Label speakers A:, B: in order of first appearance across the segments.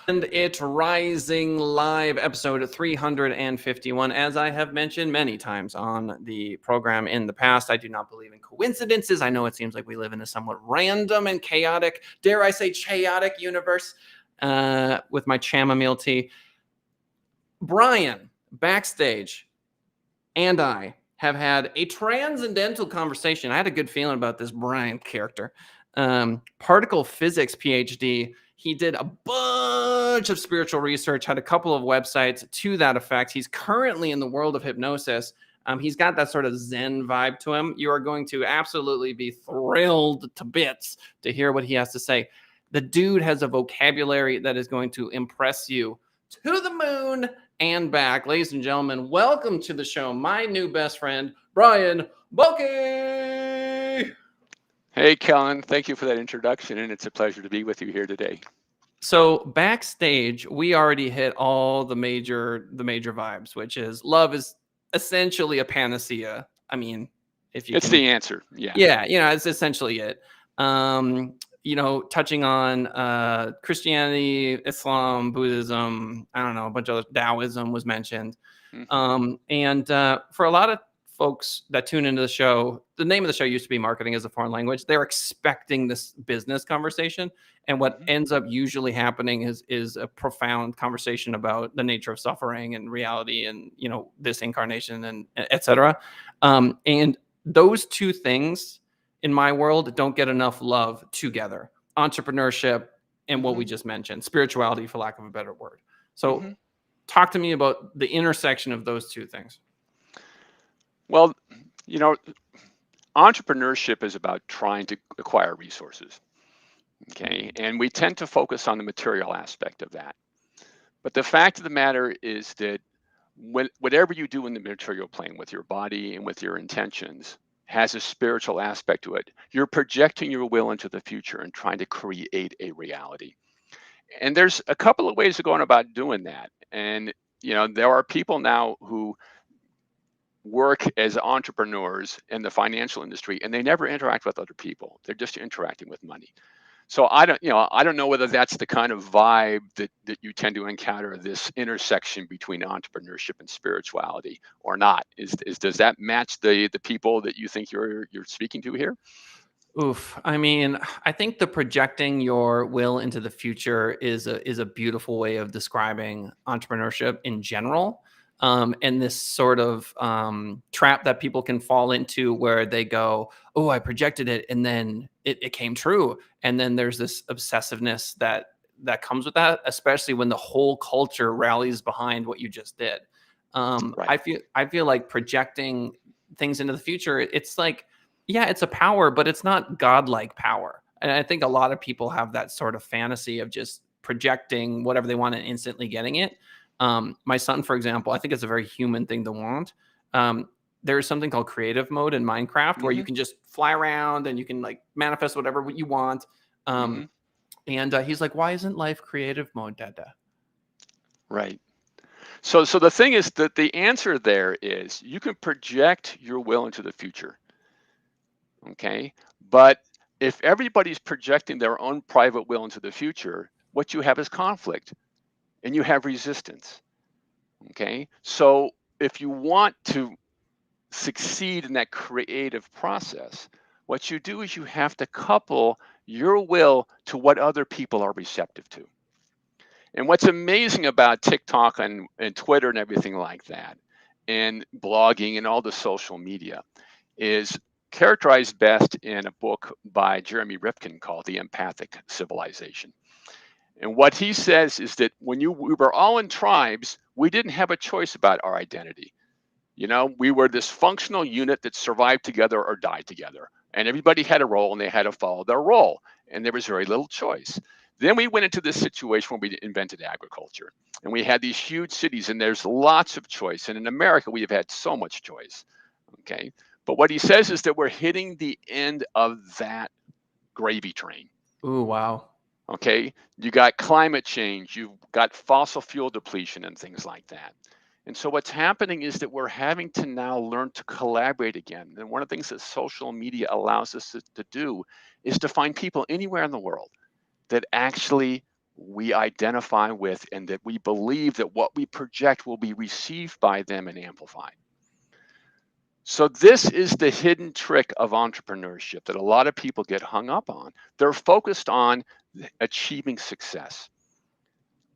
A: And it's Rising Live, episode 351. As I have mentioned many times on the program in the past, I do not believe in coincidences. I know it seems like we live in a somewhat random and chaotic, dare I say, chaotic universe with my chamomile tea. Brian, backstage, and I have had a transcendental conversation. I had a good feeling about this Brian character. Particle physics PhD. He did a bunch of spiritual research, had a couple of websites to that effect. He's currently in the world of hypnosis. He's got that sort of Zen vibe to him. You are going to absolutely be thrilled to bits to hear what he has to say. The dude has a vocabulary that is going to impress you to the moon and back. Ladies and gentlemen, welcome to the show, my new best friend, Brian Balke.
B: Hey, Kellen, thank you for that introduction, and it's a pleasure to be with you here today.
A: So backstage, we already hit all the major vibes, which is love is essentially a panacea. I mean, if you
B: It's
A: can,
B: the answer. Yeah.
A: yeah, it's essentially it. Touching on Christianity, Islam, Buddhism, I don't know, a bunch of other Taoism was mentioned. And for a lot of folks that tune into the show, the name of the show used to be Marketing as a Foreign Language. They're expecting this business conversation. And what ends up usually happening is a profound conversation about the nature of suffering and reality and, this incarnation and et cetera. And those two things in my world don't get enough love together. Entrepreneurship and what we just mentioned, spirituality, for lack of a better word. So talk to me about the intersection of those two things.
B: Well, entrepreneurship is about trying to acquire resources. Okay. And we tend to focus on the material aspect of that. But the fact of the matter is that whatever you do in the material plane with your body and with your intentions has a spiritual aspect to it. You're projecting your will into the future and trying to create a reality. And there's a couple of ways of going about doing that. And, there are people now who work as entrepreneurs in the financial industry and they never interact with other people. They're just interacting with money. So I don't know whether that's the kind of vibe that you tend to encounter, this intersection between entrepreneurship and spirituality, or not. Does that match the people that you think you're speaking to here?
A: Oof. I mean, I think the projecting your will into the future is a beautiful way of describing entrepreneurship in general. And this sort of trap that people can fall into where they go, oh, I projected it and then it came true. And then there's this obsessiveness that comes with that, especially when the whole culture rallies behind what you just did.
B: Right.
A: I feel like projecting things into the future, it's like, yeah, it's a power, but it's not godlike power. And I think a lot of people have that sort of fantasy of just projecting whatever they want and instantly getting it. My son, for example, I think it's a very human thing to want. There's something called creative mode in Minecraft where you can just fly around and you can like manifest whatever you want. And he's like, why isn't life creative mode, Dada?
B: Right. So the thing is that the answer there is you can project your will into the future. Okay. But if everybody's projecting their own private will into the future, what you have is conflict and you have resistance. Okay. So if you want to succeed in that creative process, what you do is you have to couple your will to what other people are receptive to. And what's amazing about TikTok and Twitter and everything like that, and blogging and all the social media, is characterized best in a book by Jeremy Rifkin called The Empathic Civilization. And what he says is that we were all in tribes, we didn't have a choice about our identity. We were this functional unit that survived together or died together. And everybody had a role and they had to follow their role. And there was very little choice. Then we went into this situation where we invented agriculture. And we had these huge cities and there's lots of choice. And in America, we have had so much choice. Okay. But what he says is that we're hitting the end of that gravy train.
A: Ooh, wow.
B: Okay. You got climate change, you've got fossil fuel depletion and things like that. And so what's happening is that we're having to now learn to collaborate again. And one of the things that social media allows us to do is to find people anywhere in the world that actually we identify with, and that we believe that what we project will be received by them and amplified. So this is the hidden trick of entrepreneurship that a lot of people get hung up on. They're focused on achieving success.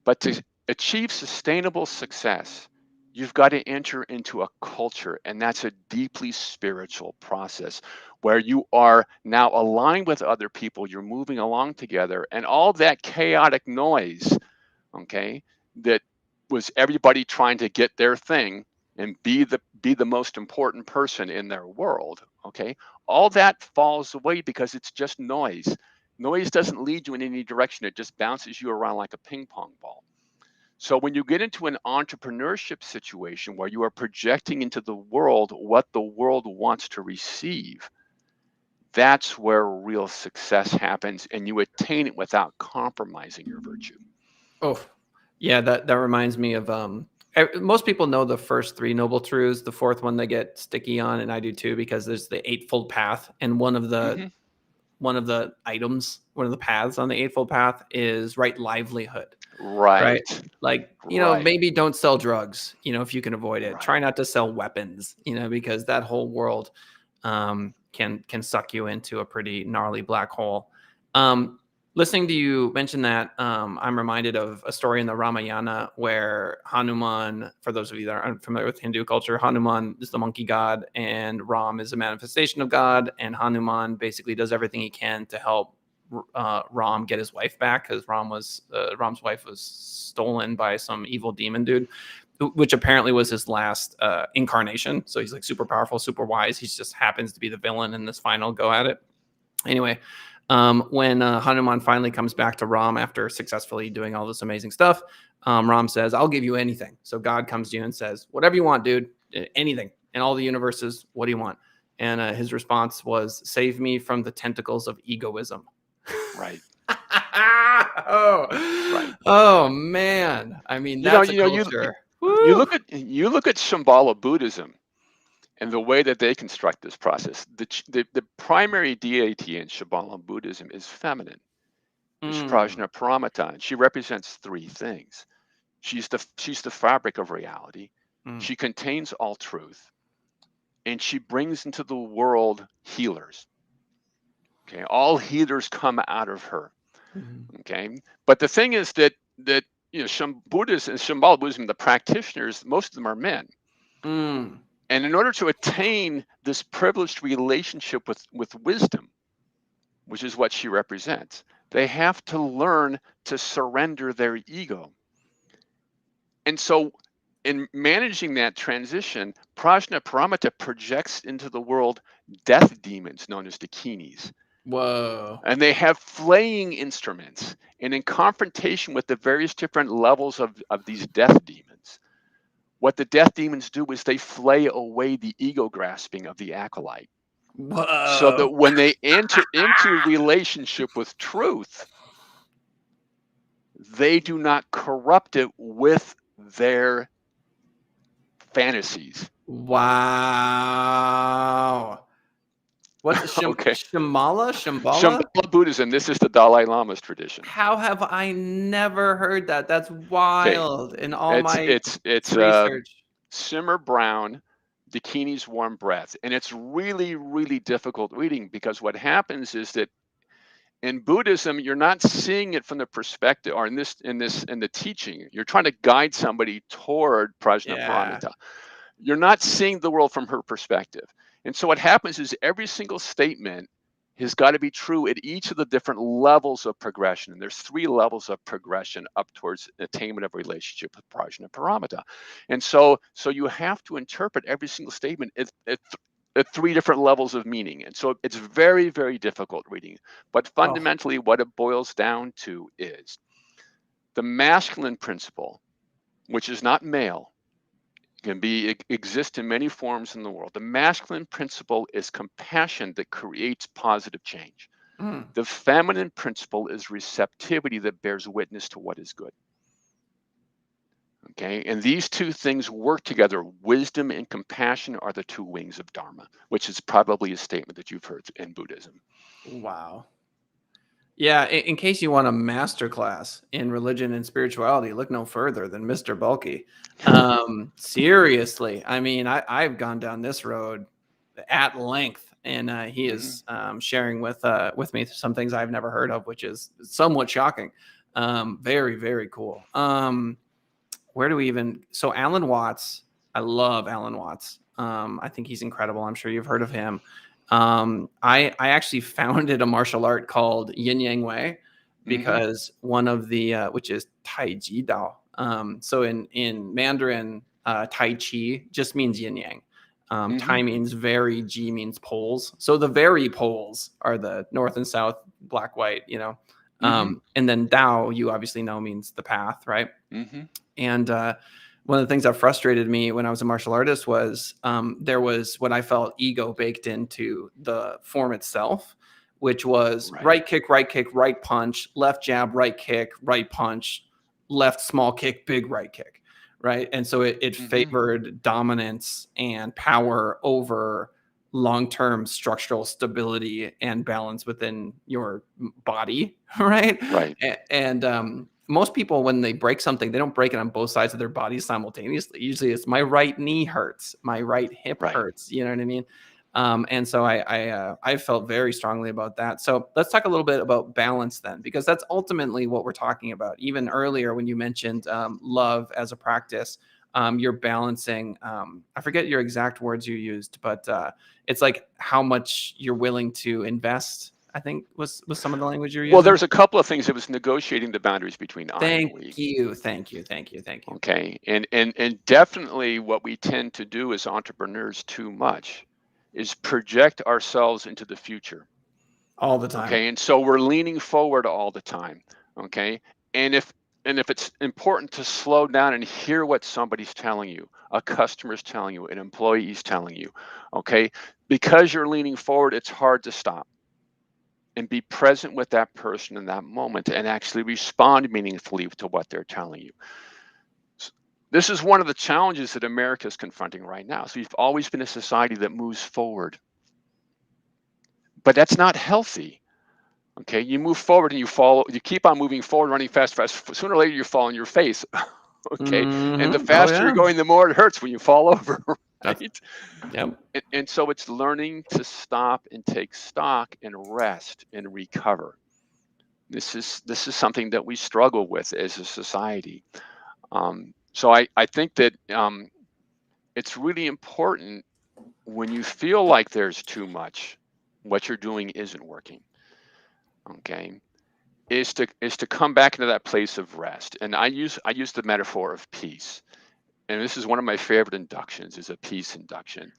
B: But to achieve sustainable success, you've got to enter into a culture, and that's a deeply spiritual process where you are now aligned with other people, you're moving along together, and all that chaotic noise, okay, that was everybody trying to get their thing and be the most important person in their world, okay, all that falls away because it's just noise. Noise doesn't lead you in any direction. It just bounces you around like a ping pong ball. So when you get into an entrepreneurship situation where you are projecting into the world what the world wants to receive, that's where real success happens, and you attain it without compromising your virtue.
A: Oh, yeah, that reminds me of most people know the first three noble truths. The fourth one they get sticky on, and I do too, because there's the eightfold path, and one of the items, one of the paths on the eightfold path is right livelihood. Right.
B: Right.
A: Like,
B: Right.
A: maybe don't sell drugs, if you can avoid it.
B: Right.
A: Try not to sell weapons, because that whole world can suck you into a pretty gnarly black hole. Listening to you mention that, I'm reminded of a story in the Ramayana where Hanuman, for those of you that aren't familiar with Hindu culture, Hanuman is the monkey god and Ram is a manifestation of God. And Hanuman basically does everything he can to help Ram get his wife back, because Ram's wife was stolen by some evil demon dude, which apparently was his last incarnation. So he's like super powerful, super wise. He just happens to be the villain in this final go at it. Anyway, when Hanuman finally comes back to Ram after successfully doing all this amazing stuff, Ram says, "I'll give you anything." So God comes to you and says, "Whatever you want, dude, anything in all the universes. What do you want?" And his response was, "Save me from the tentacles of egoism."
B: Right.
A: Right. Oh man. I mean, that's a culture.
B: You look at Shambhala Buddhism and the way that they construct this process. The primary deity in Shambhala Buddhism is feminine. Is Prajna Paramata, and she represents three things. She's the fabric of reality. She contains all truth, and she brings into the world healers. Okay, all healers come out of her. Okay, but the thing is that Shambhala Buddhism, the practitioners, most of them are men. And in order to attain this privileged relationship with wisdom, which is what she represents, they have to learn to surrender their ego. And so in managing that transition, Prajna Paramata projects into the world death demons known as dakinis.
A: Whoa.
B: And they have flaying instruments. And in confrontation with the various different levels of these death demons, what the death demons do is they flay away the ego grasping of the acolyte.
A: Whoa.
B: So that when they enter into relationship with truth, they do not corrupt it with their fantasies.
A: Wow. What's
B: Okay.
A: Shambhala?
B: Shambhala Buddhism. This is the Dalai Lama's tradition.
A: How have I never heard that? That's wild. In all my
B: it's
A: research.
B: Simmer Brown, Dakini's Warm Breath, and it's really, really difficult reading, because what happens is that in Buddhism, you're not seeing it from the perspective, or in the teaching, you're trying to guide somebody toward Prajna Paramita. You're not seeing the world from her perspective. And so what happens is every single statement has got to be true at each of the different levels of progression. And there's 3 levels of progression up towards attainment of relationship with Prajna Paramita. And so you have to interpret every single statement at 3 different levels of meaning. And so it's very, very difficult reading. But fundamentally, what it boils down to is the masculine principle, which is not male, exist in many forms in the world. The masculine principle is compassion that creates positive change. The feminine principle is receptivity that bears witness to what is good. Okay, and these 2 things work together. Wisdom and compassion are the 2 wings of Dharma, which is probably a statement that you've heard in Buddhism.
A: Wow. Yeah, in case you want a master class in religion and spirituality, look no further than Mr. Balke. Seriously, I mean, I've gone down this road at length, and he
B: Hmm.
A: is sharing with me some things I've never heard of, which is somewhat shocking. Very, very cool. Where do we even? So Alan Watts, I love Alan Watts. I think he's incredible. I'm sure you've heard of him. I actually founded a martial art called Yin Yang Wei
B: Hmm.
A: because one of the which is Tai Chi Dao. So in Mandarin, Tai Chi just means Yin Yang.
B: Hmm.
A: Tai means very, Ji means poles. So the very poles are the north and south, black, white.
B: Hmm.
A: And then Dao, you obviously know, means the path, right?
B: Hmm.
A: And one of the things that frustrated me when I was a martial artist was there was what I felt ego baked into the form itself, which was
B: Right.
A: right kick, right punch, left jab, right punch, left small kick, big right kick. Right. And so it
B: Hmm.
A: favored dominance and power over long-term structural stability and balance within your body. Right.
B: Right.
A: And most people, when they break something, they don't break it on both sides of their body simultaneously. Usually it's my right knee hurts, my right hip
B: Right.
A: hurts. You know what I mean? And so I felt very strongly about that. So let's talk a little bit about balance then, because that's ultimately what we're talking about. Even earlier when you mentioned love as a practice, you're balancing. I forget your exact words you used, but it's like how much you're willing to invest. I think was some of the language you're
B: Well,
A: using.
B: there's a couple of things. It was negotiating the boundaries between I and
A: Thank
B: we.
A: you, thank you, thank you, thank you.
B: Okay. And definitely what we tend to do as entrepreneurs too much is project ourselves into the future.
A: All the time.
B: Okay. And so we're leaning forward all the time. Okay. And if it's important to slow down and hear what somebody's telling you, a customer's telling you, an employee's telling you, okay, because you're leaning forward, it's hard to stop and be present with that person in that moment and actually respond meaningfully to what they're telling you. This is one of the challenges that America is confronting right now. So we've always been a society that moves forward, but that's not healthy. Okay, you move forward and you fall. You keep on moving forward, running fast, fast. Sooner or later, you fall on your face. Okay, and the
A: Oh
B: faster you're
A: yeah.
B: going, the more it hurts when you fall over.
A: That's
B: Right,
A: yep.
B: and so it's learning to stop and take stock and rest and recover. This is something that we struggle with as a society. So I think that it's really important when you feel like there's too much, what you're doing isn't working. Okay, is to come back into that place of rest. And I use the metaphor of peace. And this is one of my favorite inductions is a peace induction.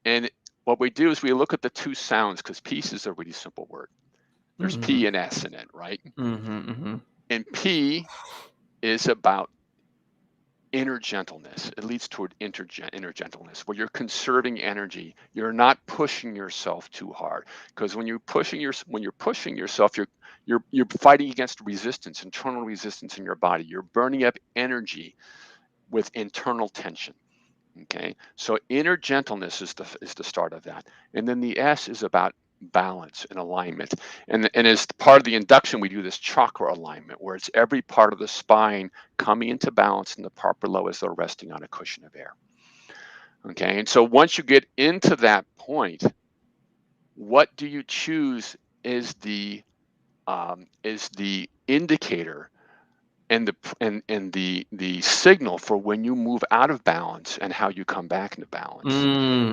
B: And what we do is we look at the two sounds because peace is a really simple word. There's
A: Mhm.
B: P and S in it, right?
A: Mhm. Mhm.
B: And P is about inner gentleness. It leads toward inner gentleness, where you're conserving energy. You're not pushing yourself too hard, because when you're pushing yourself, you're fighting against resistance, internal resistance in your body. You're burning up energy with internal tension. Okay, so inner gentleness is the start of that, and then the S is about balance and alignment. And as part of the induction, we do this chakra alignment, where it's every part of the spine coming into balance, and the part below as though resting on a cushion of air. Okay, and so once you get into that point, what do you choose is the indicator and the signal for when you move out of balance and how you come back into balance.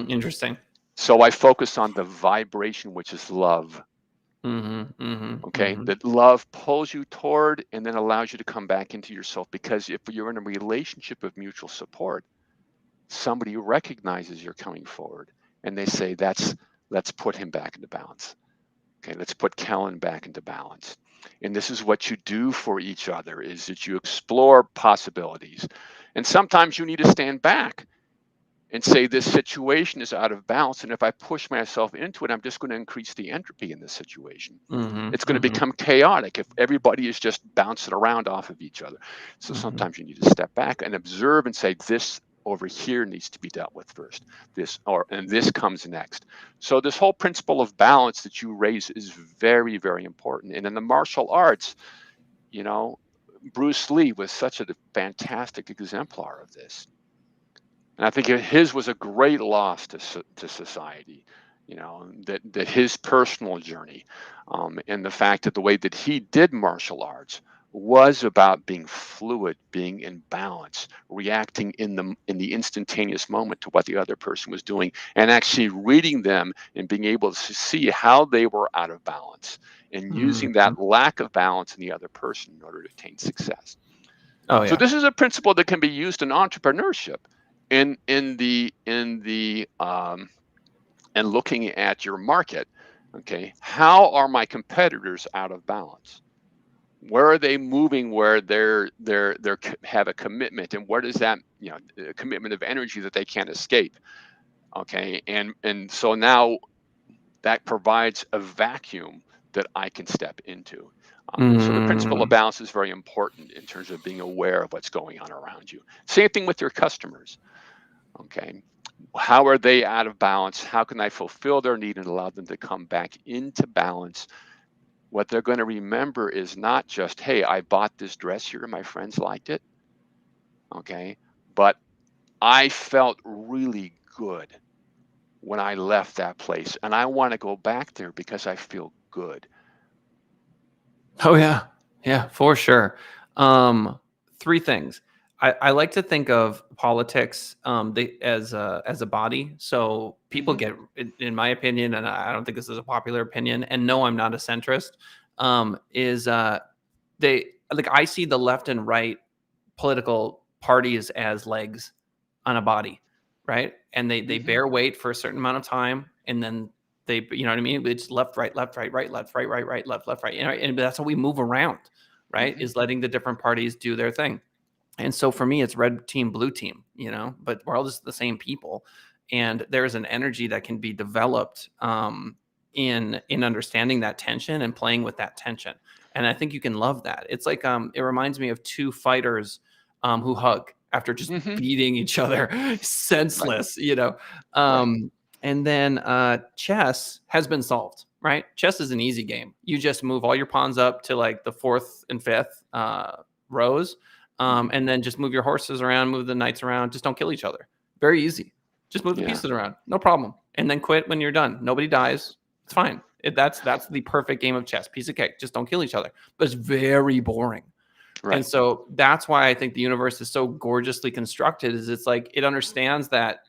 A: Interesting.
B: So I focus on the vibration, which is love.
A: Mhm. Mhm.
B: Okay,
A: Mhm.
B: that love pulls you toward and then allows you to come back into yourself, because if you're in a relationship of mutual support, somebody recognizes you're coming forward and they say, let's put him back into balance. Okay, let's put Kellen back into balance. And this is what you do for each other, is that you explore possibilities. And sometimes you need to stand back and say, this situation is out of balance. And if I push myself into it, I'm just going to increase the entropy in this situation.
A: Mhm.
B: It's going to
A: Mhm.
B: become chaotic if everybody is just bouncing around off of each other. So
A: Mhm.
B: sometimes you need to step back and observe and say, this over here needs to be dealt with first. And this comes next. So this whole principle of balance that you raise is very, very important. And in the martial arts, you know, Bruce Lee was such a fantastic exemplar of this. And I think his was a great loss to society, you know, that his personal journey, and the fact that the way that he did martial arts was about being fluid, being in balance, reacting in the instantaneous moment to what the other person was doing, and actually reading them and being able to see how they were out of balance, and using that lack of balance in the other person in order to attain success.
A: Oh
B: So
A: yeah.
B: this is a principle that can be used in entrepreneurship, in the and looking at your market. Okay, how are my competitors out of balance? Where are they moving? Where they're have a commitment, and what is that? You know, a commitment of energy that they can't escape. Okay, and so now that provides a vacuum that I can step into. So the principle of
A: Mm.
B: balance is very important in terms of being aware of what's going on around you. Same thing with your customers. Okay, how are they out of balance? How can I fulfill their need and allow them to come back into balance? What they're going to remember is not just, hey, I bought this dress here and my friends liked it. Okay, but I felt really good when I left that place, and I want to go back there because I feel good.
A: Oh yeah, yeah, for sure. Three things. I like to think of politics as a body. So people
B: Hmm.
A: get, in my opinion, and I don't think this is a popular opinion, and no, I'm not a centrist. Is they like I see the left and right political parties as legs on a body, right? And they
B: Hmm.
A: bear weight for a certain amount of time, and then they, you know what I mean? It's left, right, left, right, right, left, right, right, right, left, left, right. You know, and that's how we move around, right?
B: Hmm.
A: Is letting the different parties do their thing. And so for me, it's red team, blue team, you know, but we're all just the same people. And there's an energy that can be developed in understanding that tension and playing with that tension. And I think you can love that. It's like it reminds me of two fighters who hug after just
B: Hmm.
A: beating each other
B: Right.
A: senseless, you know.
B: Right.
A: And then chess has been solved, right? Chess is an easy game. You just move all your pawns up to like the fourth and fifth rows,
B: Hmm.
A: and then just move your horses around, move the knights around. Just don't kill each other. Very easy. Just move the
B: Yeah.
A: pieces around, no problem. And then quit when you're done. Nobody dies. It's fine. That's the perfect game of chess. Piece of cake. Just don't kill each other. But it's very boring. And
B: Right.
A: so that's why I think the universe is so gorgeously constructed. Is it's like it understands that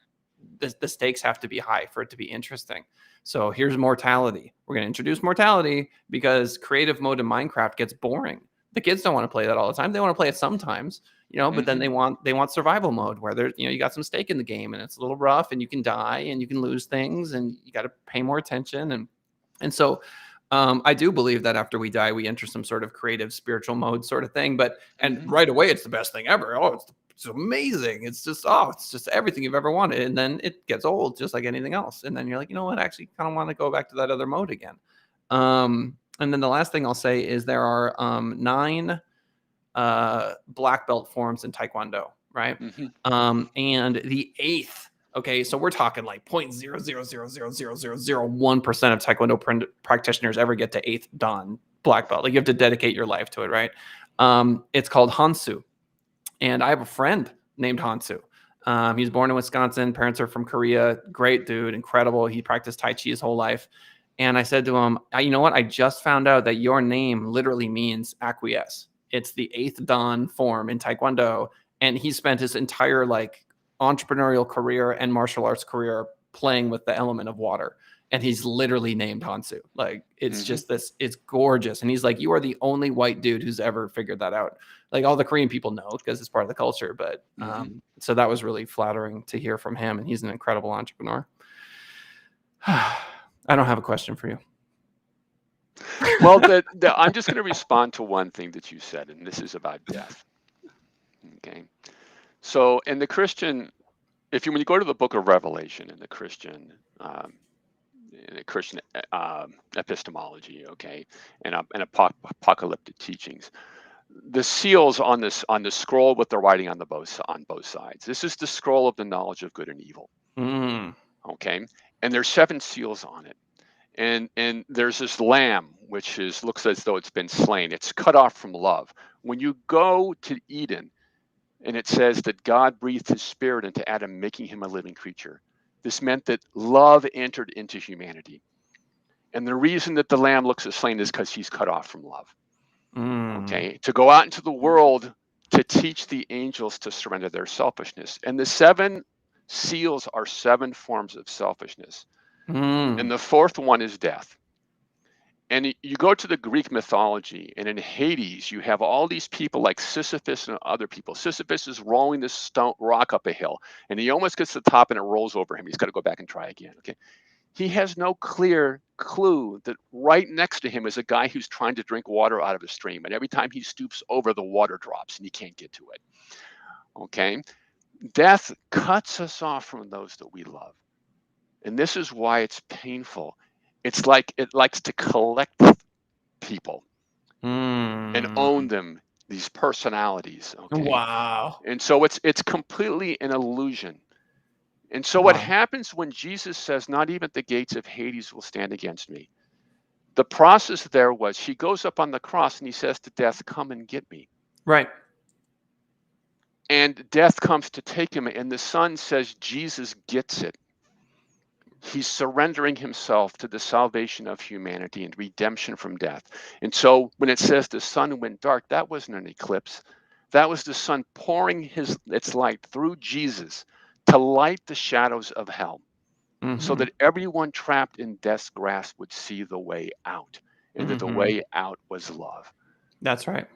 A: the stakes have to be high for it to be interesting. So here's mortality. We're going to introduce mortality because creative mode in Minecraft gets boring. The kids don't want to play that all the time. They want to play it sometimes, you know, but then
B: Hmm.
A: they want survival mode where there's, you know, you got some stake in the game and it's a little rough and you can die and you can lose things and you got to pay more attention. And so I do believe that after we die, we enter some sort of creative spiritual mode sort of thing. But and
B: Hmm.
A: right away, it's the best thing ever. Oh, it's amazing. It's just everything you've ever wanted. And then it gets old, just like anything else. And then you're like, you know what? I actually kind of want to go back to that other mode again. And then the last thing I'll say is there are 9 black belt forms in Taekwondo, right?
B: Hmm.
A: And the eighth. Okay, so we're talking like 0.000000001% of Taekwondo practitioners ever get to eighth dan black belt. Like you have to dedicate your life to it, right? It's called Hansu, and I have a friend named Hansu. He's born in Wisconsin. Parents are from Korea. Great dude, incredible. He practiced Tai Chi his whole life. And I said to him, you know what? I just found out that your name literally means acquiesce. It's the eighth dan form in Taekwondo. And he spent his entire like entrepreneurial career and martial arts career playing with the element of water. And he's literally named Hansu. Like it's
B: Hmm.
A: just this, it's gorgeous. And he's like, you are the only white dude who's ever figured that out. Like all the Korean people know because it's part of the culture. But
B: Hmm.
A: so that was really flattering to hear from him. And he's an incredible entrepreneur. I don't have a question for you.
B: Well, I'm just going to respond to one thing that you said, and this is about death. Okay. So in the Christian, when you go to the book of Revelation in the Christian epistemology, okay, and apocalyptic teachings, the seals on the scroll with the writing on both sides. This is the scroll of the knowledge of good and evil.
A: Mm.
B: Okay, and there's 7 seals on it, and there's this lamb which looks as though it's been slain. It's cut off from love. When you go to Eden, and it says that God breathed His Spirit into Adam, making him a living creature. This meant that love entered into humanity, and the reason that the lamb looks as slain is because he's cut off from love. Okay, to go out into the world to teach the angels to surrender their selfishness. And the 7 seals are 7 forms of selfishness. And the 4th one is death. And you go to the Greek mythology, and in Hades, you have all these people like Sisyphus and other people. Sisyphus is rolling this rock up a hill, and he almost gets to the top, and it rolls over him. He's got to go back and try again. Okay, he has no clear clue that right next to him is a guy who's trying to drink water out of a stream. And every time he stoops over, the water drops and he can't get to it. Okay. Death cuts us off from those that we love. And this is why it's painful. It's like it likes to collect people and own them, these personalities. Okay.
A: Wow.
B: And so it's completely an illusion. And so what happens when Jesus says, not even the gates of Hades will stand against me? The process there was he goes up on the cross and he says to death, come and get me.
A: Right.
B: And death comes to take him, and the Son says Jesus gets it. He's surrendering himself to the salvation of humanity and redemption from death. And so when it says the sun went dark, that wasn't an eclipse. That was the sun pouring its light through Jesus to light the shadows of hell, so that everyone trapped in death's grasp would see the way out, and that the way out was love.
A: That's right.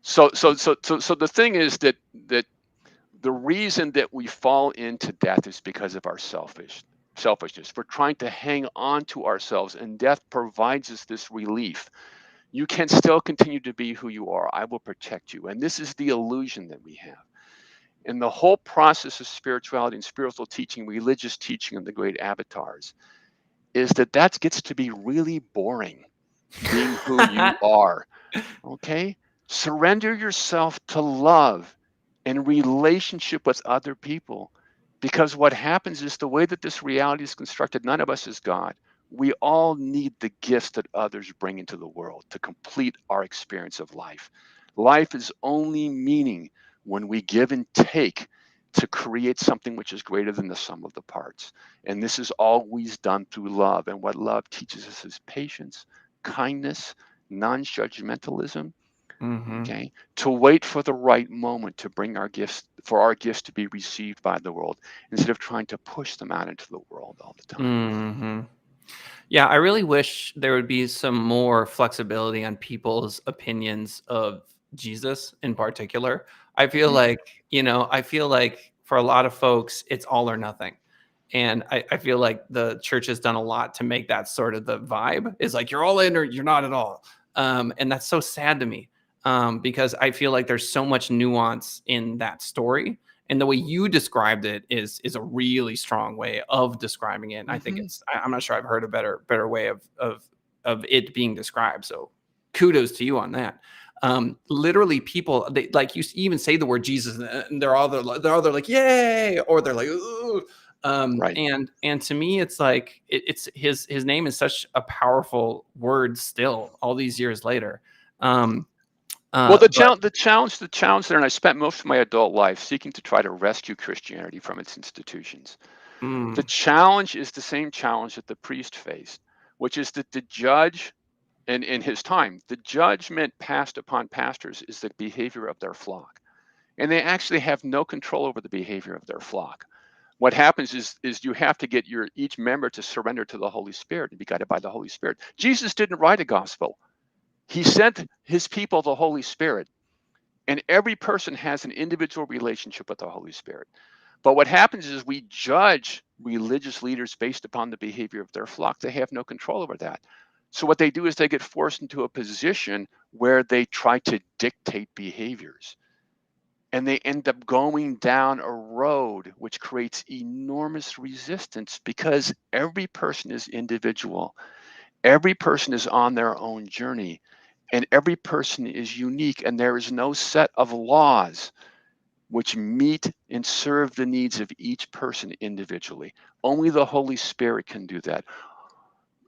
B: So the thing is that the reason that we fall into death is because of our selfishness. We're trying to hang on to ourselves, and death provides us this relief. You can still continue to be who you are. I will protect you. And this is the illusion that we have. And the whole process of spirituality and spiritual teaching, religious teaching, and the great avatars is that gets to be really boring, being who you are. Okay? Surrender yourself to love and relationship with other people. Because what happens is the way that this reality is constructed, none of us is God. We all need the gifts that others bring into the world to complete our experience of life. Life is only meaning when we give and take to create something which is greater than the sum of the parts. And this is always done through love. And what love teaches us is patience, kindness, non-judgmentalism. Okay, to wait for the right moment to bring our gifts to be received by the world, instead of trying to push them out into the world all the time.
A: Yeah, I really wish there would be some more flexibility on people's opinions of Jesus in particular. I feel like, for a lot of folks, it's all or nothing. And I feel like the church has done a lot to make that sort of the vibe, is like, you're all in or you're not at all. And that's so sad to me, because I feel like there's so much nuance in that story. And the way you described it is a really strong way of describing it. And I think I'm not sure I've heard a better way of it being described. So kudos to you on that. Literally people, they, like, you even say the word Jesus and they're all like, yay, or they're like, ooh.
B: Right.
A: And to me, it's like, it's his name is such a powerful word still all these years later.
B: Well, the challenge there, and I spent most of my adult life seeking to try to rescue Christianity from its institutions. The challenge is the same challenge that the priest faced, which is that the judge, and in his time, the judgment passed upon pastors is the behavior of their flock. And they actually have no control over the behavior of their flock. What happens is you have to get each member to surrender to the Holy Spirit and be guided by the Holy Spirit. Jesus didn't write a gospel. He sent his people the Holy Spirit, and every person has an individual relationship with the Holy Spirit. But what happens is we judge religious leaders based upon the behavior of their flock. They have no control over that. So what they do is they get forced into a position where they try to dictate behaviors. And they end up going down a road which creates enormous resistance, because every person is individual. Every person is on their own journey. And every person is unique, and there is no set of laws which meet and serve the needs of each person individually. Only the Holy Spirit can do that.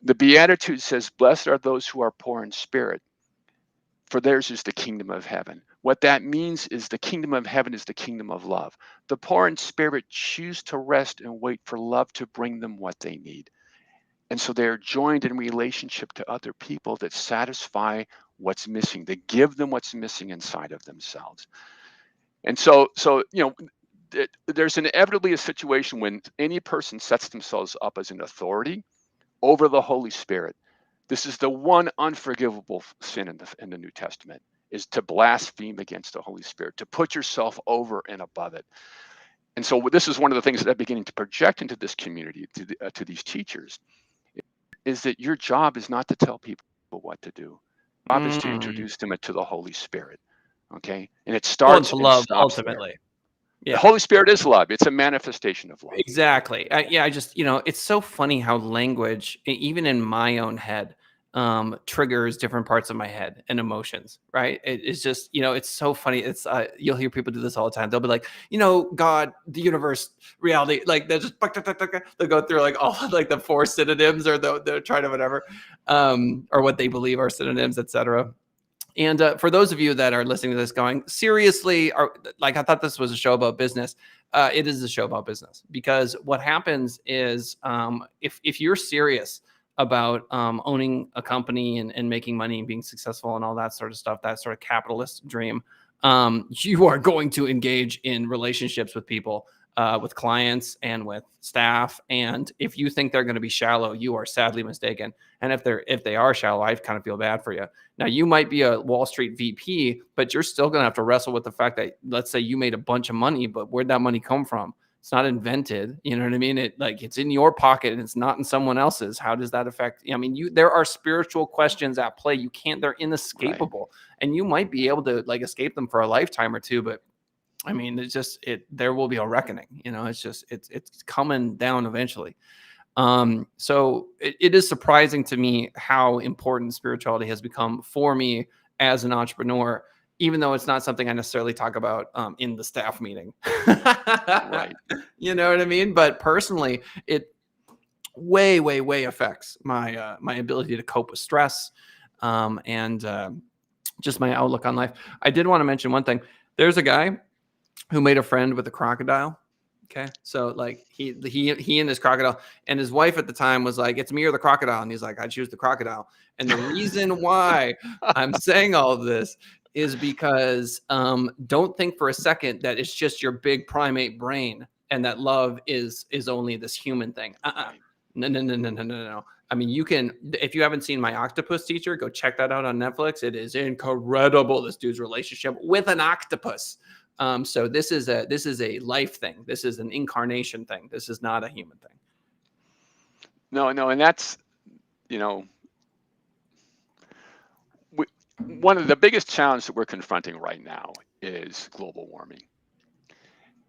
B: The Beatitude says, "Blessed are those who are poor in spirit, for theirs is the kingdom of heaven." What that means is the kingdom of heaven is the kingdom of love. The poor in spirit choose to rest and wait for love to bring them what they need. And so they're joined in relationship to other people that satisfy what's missing. They give them what's missing inside of themselves. And so there's inevitably a situation when any person sets themselves up as an authority over the Holy Spirit. This is the one unforgivable sin in the New Testament, is to blaspheme against the Holy Spirit, to put yourself over and above it. And so this is one of the things that I'm beginning to project into this community, to these teachers, is that your job is not to tell people what to do. Your job is to introduce them to the Holy Spirit. Okay? And it
A: Well,
B: starts
A: to
B: and
A: love
B: stops there.
A: ultimately.
B: The
A: Yeah.
B: Holy Spirit is love. It's a manifestation of love.
A: Exactly. I just, it's so funny how language, even in my own head, triggers different parts of my head and emotions, right? It's just, it's so funny. It's, you'll hear people do this all the time. They'll be like, God, the universe, reality, like they'll just, they'll go through like all like the 4 synonyms or they're trying to whatever, or what they believe are synonyms, etc. And for those of you that are listening to this going, seriously, I thought this was a show about business. It is a show about business, because what happens is if you're serious about owning a company and making money and being successful and all that sort of stuff, that sort of capitalist dream, you are going to engage in relationships with people, with clients and with staff. And if you think they're going to be shallow, you are sadly mistaken. And if they are shallow, I kind of feel bad for you. Now, you might be a Wall Street VP, but you're still going to have to wrestle with the fact that, let's say you made a bunch of money, but where'd that money come from? It's not invented. You know what I mean? It's in your pocket and it's not in someone else's. How does that affect? I mean, there are spiritual questions at play. They're inescapable, and you might be able to escape them for a lifetime or two, but I mean, there will be a reckoning. It's coming down eventually. So it is surprising to me how important spirituality has become for me as an entrepreneur, even though it's not something I necessarily talk about in the staff meeting.
B: Right.
A: You know what I mean? But personally, it way, way, way affects my my ability to cope with stress, and just my outlook on life. I did want to mention one thing. There's a guy who made a friend with a crocodile. Okay. So he and his crocodile, and his wife at the time was like, "It's me or the crocodile." And he's like, "I choose the crocodile." And the reason why I'm saying all of this is because don't think for a second that it's just your big primate brain and that love is only this human thing. No, no, no, no, no, no, no. I mean, you can, if you haven't seen My Octopus Teacher, go check that out on Netflix. It is incredible, this dude's relationship with an octopus. So this is a life thing. This is an incarnation thing. This is not a human thing.
B: No, and that's, one of the biggest challenges that we're confronting right now is global warming.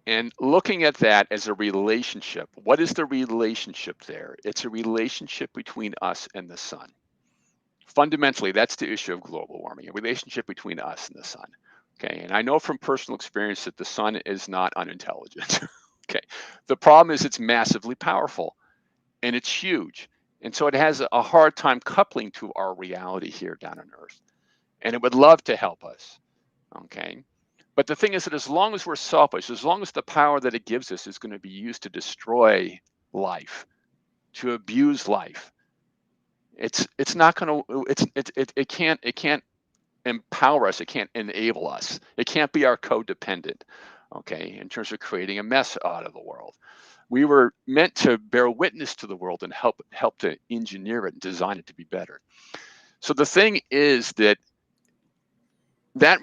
B: And looking at that as a relationship, what is the relationship there? It's a relationship between us and the sun. Fundamentally, that's the issue of global warming, a relationship between us and the sun. Okay, and I know from personal experience that the sun is not unintelligent. Okay, the problem is it's massively powerful and it's huge. And so it has a hard time coupling to our reality here down on Earth. And it would love to help us. Okay. But the thing is that as long as we're selfish, as long as the power that it gives us is going to be used to destroy life, to abuse life, it's not going to, it can't empower us. It can't enable us. It can't be our codependent, okay, in terms of creating a mess out of the world. We were meant to bear witness to the world and help to engineer it and design it to be better. So the thing is that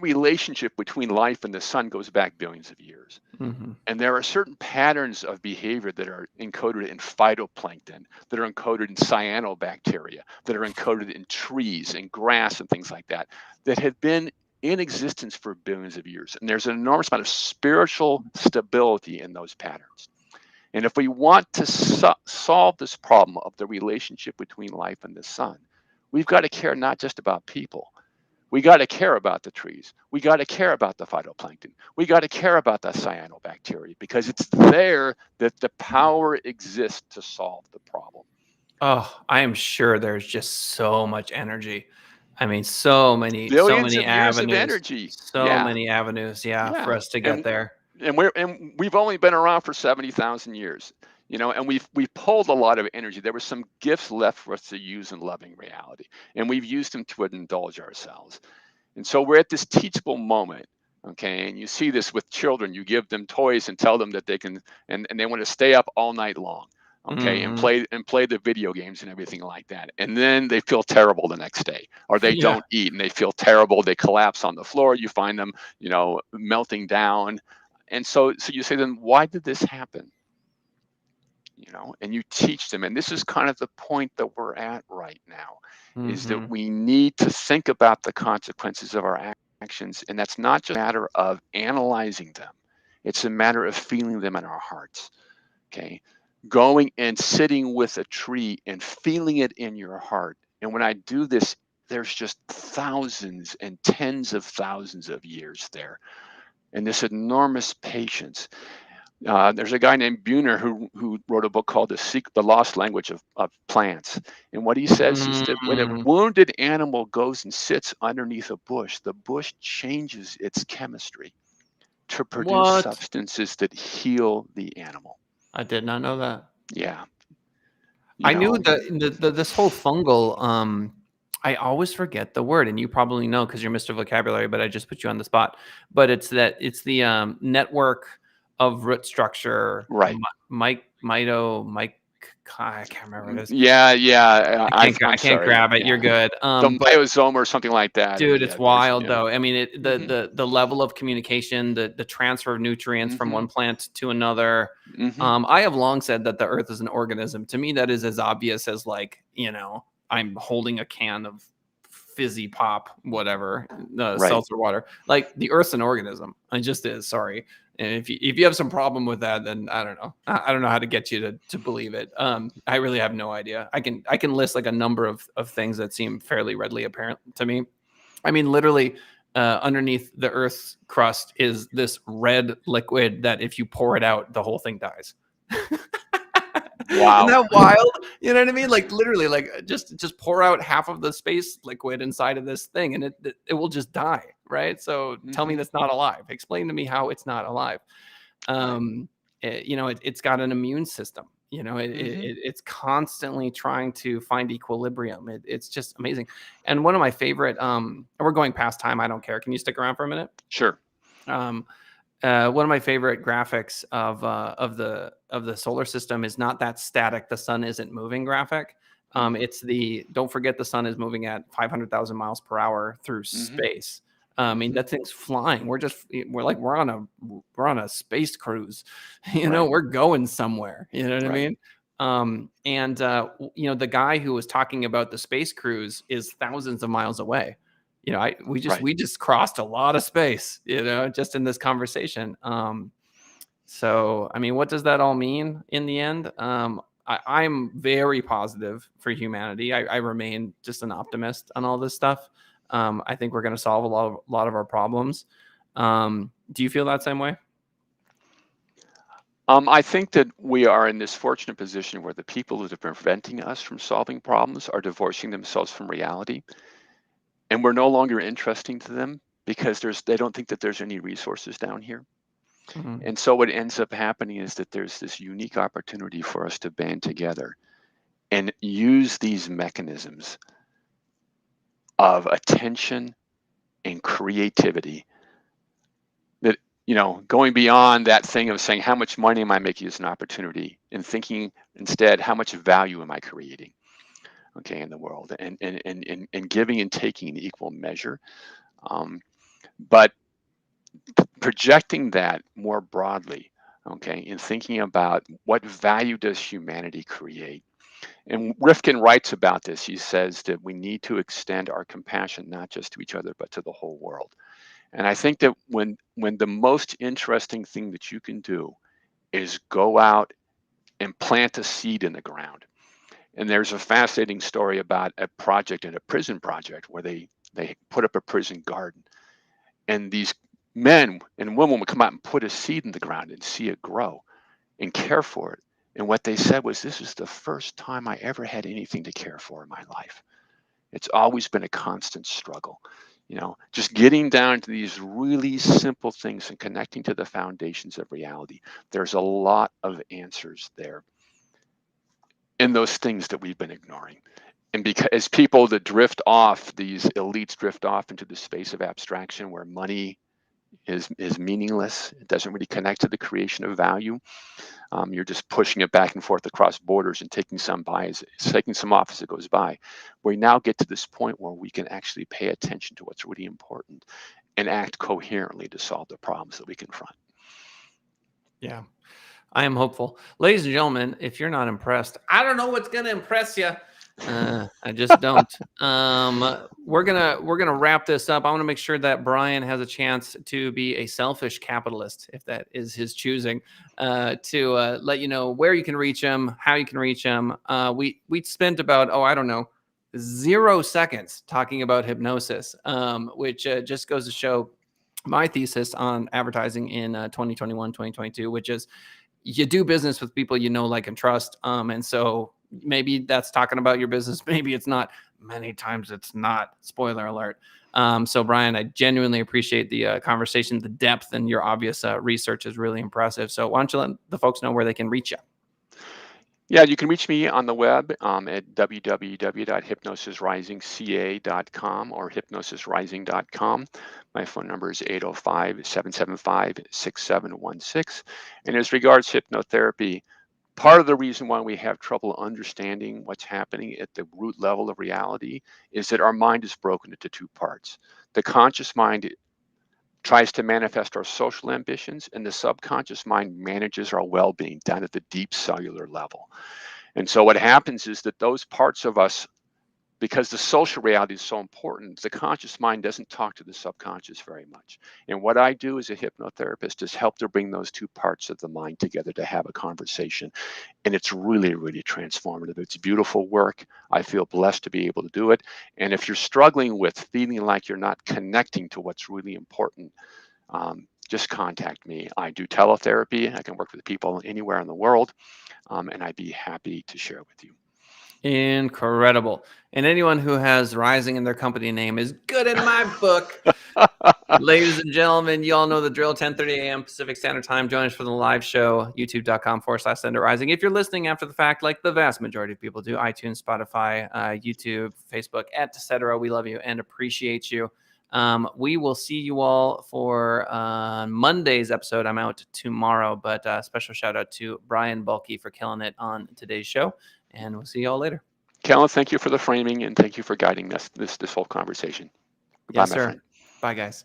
B: relationship between life and the sun goes back billions of years. Mm-hmm. And there are certain patterns of behavior that are encoded in phytoplankton, that are encoded in cyanobacteria, that are encoded in trees and grass and things like that, that have been in existence for billions of years. And there's an enormous amount of spiritual stability in those patterns. And if we want to solve this problem of the relationship between life and the sun, we've got to care not just about people. We got to care about the trees. We got to care about the phytoplankton. We got to care about the cyanobacteria, because it's there that the power exists to solve the problem.
A: Oh, I am sure there's just so much energy. I mean, so many
B: Billions of years of
A: avenues,
B: energy.
A: so
B: Yeah.
A: many avenues, yeah, for
B: Yeah.
A: us to get there.
B: And we've only been around for 70,000 years, and we've pulled a lot of energy. There were some gifts left for us to use in loving reality, and we've used them to indulge ourselves. And so we're at this teachable moment, okay? And you see this with children. You give them toys and tell them that they can, and they want to stay up all night long, okay, and
A: Mhm.
B: play the video games and everything like that. And then they feel terrible the next day, or they
A: Yeah.
B: don't eat and they feel terrible. They collapse on the floor. You find them, melting down. And so you say, then why did this happen? And you teach them. And this is kind of the point that we're at right now, is that
A: Mhm.
B: we need to think about the consequences of our actions. And that's not just a matter of analyzing them, it's a matter of feeling them in our hearts. Okay. Going and sitting with a tree and feeling it in your heart. And when I do this, there's just thousands and tens of thousands of years there, and this enormous patience. There's a guy named Buhner who wrote a book called The Lost Language of Plants. And what he says is that when a
A: Mm.
B: wounded animal goes and sits underneath a bush, the bush changes its chemistry to produce
A: What?
B: substances that heal the animal.
A: I did not know that.
B: Yeah. You
A: I knew
B: know,
A: this whole fungal, I always forget the word, and you probably know because you're Mr. Vocabulary, but I just put you on the spot. But it's the network of root structure,
B: right.
A: I can't remember what it is.
B: Yeah, yeah.
A: I
B: I'm
A: can't
B: sorry.
A: grab it. You're
B: Yeah.
A: good.
B: The
A: But
B: myosome or something like that.
A: dude,
B: Yeah,
A: it's
B: there's,
A: wild though. I mean,
B: hmm
A: the level of communication, the transfer of nutrients from
B: hmm
A: one plant to another.
B: hmm
A: I have long said that the earth is an organism. To me, that is as obvious as, like, I'm holding a can of fizzy pop, whatever,
B: Right.
A: seltzer water. Like, the earth's an organism. It just is. Sorry. And if you have some problem with that, then I don't know. I don't know how to get you to believe it. I really have no idea. I can list like a number of things that seem fairly readily apparent to me. I mean, literally, underneath the Earth's crust is this red liquid that if you pour it out, the whole thing dies. Isn't
B: Wow.
A: that wild? You know what I mean? Like, literally, like, just pour out half of the space liquid inside of this thing, and it will just die, right? So tell me
B: hmm
A: that's not alive. Explain to me how it's not alive.
B: Right.
A: It's got an immune system.
B: hmm
A: It's constantly trying to find equilibrium. It's just amazing. And one of my favorite, we're going past time. I don't care. Can you stick around for a minute?
B: Sure.
A: Um, one of my favorite graphics of the solar system is not that static, the sun isn't moving graphic.
B: hmm
A: It's the don't forget the sun is moving at 500,000 miles per hour through
B: hmm
A: space. I mean,
B: hmm
A: that thing's flying. We're on a space cruise.
B: Right.
A: We're going somewhere. You know what I
B: Right.
A: mean? And the guy who was talking about the space cruise is thousands of miles away.
B: Right.
A: We just crossed a lot of space, just in this conversation. So I mean, what does that all mean in the end? I'm very positive for humanity. I remain just an optimist on all this stuff. I think we're going to solve a lot of our problems. Do you feel that same way?
B: I think that we are in this fortunate position where the people that are preventing us from solving problems are divorcing themselves from reality, and we're no longer interesting to them because they don't think that there's any resources down here.
A: Mhm.
B: And so what ends up happening is that there's this unique opportunity for us to band together and use these mechanisms of attention and creativity that, going beyond that thing of saying, how much money am I making as an opportunity, and thinking instead, how much value am I creating, okay, in the world, and giving and taking in equal measure. But projecting that more broadly, okay, and thinking about what value does humanity create. And Rifkin writes about this. He says that we need to extend our compassion not just to each other, but to the whole world. And I think that when the most interesting thing that you can do is go out and plant a seed in the ground. And there's a fascinating story about a project, in a prison project, where they They put up a prison garden, and these men and women would come out and put a seed in the ground and see it grow and care for it. And what they said was, this is the first time I ever had anything to care for in my life. It's always been a constant struggle. Just getting down to these really simple things and connecting to the foundations of reality. There's a lot of answers there in those things that we've been ignoring. And because as people that drift off, these elites drift off into the space of abstraction where money is meaningless, it doesn't really connect to the creation of value. You're just pushing it back and forth across borders and taking some off as it goes by. We now get to this point where we can actually pay attention to what's really important and act coherently to solve the problems that we confront.
A: Yeah, I am hopeful. Ladies and gentlemen, if you're not impressed, I don't know what's going to impress you. I just don't. We're gonna wrap this up. I want to make sure that Brian has a chance to be a selfish capitalist, if that is his choosing, to let you know where you can reach him, how you can reach him. We spent about 0 seconds talking about hypnosis, which just goes to show my thesis on advertising in 2021, 2022, which is you do business with people you know, like, and trust. And so maybe that's talking about your business. Maybe it's not. Many times it's not. Spoiler alert. So Brian, I genuinely appreciate the conversation, the depth, and your obvious research is really impressive. So why don't you let the folks know where they can reach you?
B: Yeah, you can reach me on the web at www.hypnosisrisingca.com or hypnosisrising.com. My phone number is 805-775-6716. And as regards hypnotherapy, part of the reason why we have trouble understanding what's happening at the root level of reality is that our mind is broken into two parts. The conscious mind tries to manifest our social ambitions, and the subconscious mind manages our well-being down at the deep cellular level. And so what happens is that those parts of us, because the social reality is so important, the conscious mind doesn't talk to the subconscious very much. And what I do as a hypnotherapist is help to bring those two parts of the mind together to have a conversation. And it's really, really transformative. It's beautiful work. I feel blessed to be able to do it. And if you're struggling with feeling like you're not connecting to what's really important, just contact me. I do teletherapy. I can work with people anywhere in the world, and I'd be happy to share it with you.
A: Incredible. And anyone who has rising in their company name is good in my book. Ladies and gentlemen, you all know the drill. 10:30 a.m. Pacific Standard Time. Join us for the live show, youtube.com/Sender Rising. If you're listening after the fact, like the vast majority of people do, iTunes, Spotify, YouTube, Facebook, etc., we love you and appreciate you. We will see you all for Monday's episode. I'm out tomorrow, but special shout out to Brian Balke for killing it on today's show. And we'll see you all later.
B: Kellen, thank you for the framing and thank you for guiding this whole conversation. Goodbye,
A: Yes,
B: my
A: sir.
B: friend.
A: Bye, guys.